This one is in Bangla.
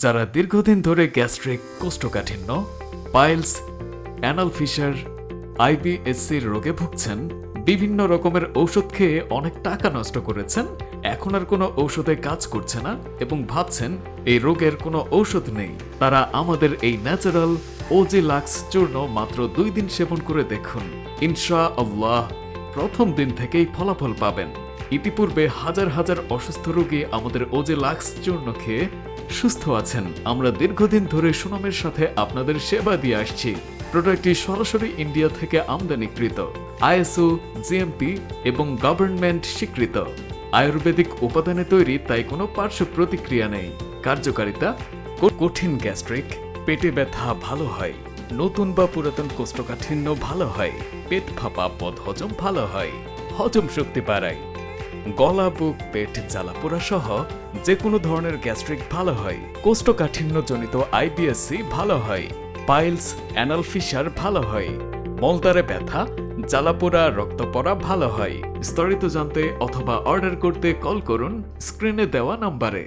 যারা দীর্ঘদিন ধরে গ্যাস্ট্রিক, কোষ্ঠকাঠিন্য, পাইলস, অ্যানাল ফিশার, আইবিএসসির রোগে ভুগছেন, বিভিন্ন রকমের ঔষধ খেয়ে অনেক টাকা নষ্ট করেছেন, এখন আর কোনো ঔষধে কাজ করছে না এবং ভাবছেন এই রোগের কোনো ঔষধ নেই, তারা আমাদের এই ন্যাচারাল ওজি লাক্স চূর্ণ মাত্র 2 দিন সেবন করে দেখুন। ইনশাআল্লাহ প্রথম দিন থেকেই ফলাফল পাবেন। ইতিপূর্বে হাজার হাজার অসুস্থ রোগী আমাদের ওজি লাক্স চূর্ণ খেয়ে সুস্থ আছেন। আমরা দীর্ঘদিন ধরে সুনামের সাথে আপনাদের সেবা দিয়ে আসছি। প্রোডাক্টটি সরাসরি ইন্ডিয়া থেকে আমদানিকৃত, আইএসও, জিএমপি এবং গভর্নমেন্ট স্বীকৃত। আয়ুর্বেদিক উপাদানে তৈরি, তাই কোনো পার্শ্ব প্রতিক্রিয়া নেই। কার্যকারিতা: কঠিন গ্যাস্ট্রিক, পেটে ব্যথা ভালো হয়, নতুন বা পুরাতন কোষ্ঠকাঠিন্য ভালো হয়, পেট ফাঁপা, বদহজম ভালো হয়, হজম শক্তি বাড়ায়, গলা, বুক, পেট জ্বালাপোড়া সহ যে কোনো ধরনের গ্যাস্ট্রিক ভালো হয়, কোষ্ঠকাঠিন্যজনিত আইবিএসসি ভালো হয়, পাইলস, অ্যানাল ফিশার ভালো হয়, মলদ্বারে ব্যথা, জ্বালাপোড়া, রক্ত পড়া ভালো হয়। বিস্তারিত জানতে অথবা অর্ডার করতে কল করুন স্ক্রিনে দেওয়া নম্বরে।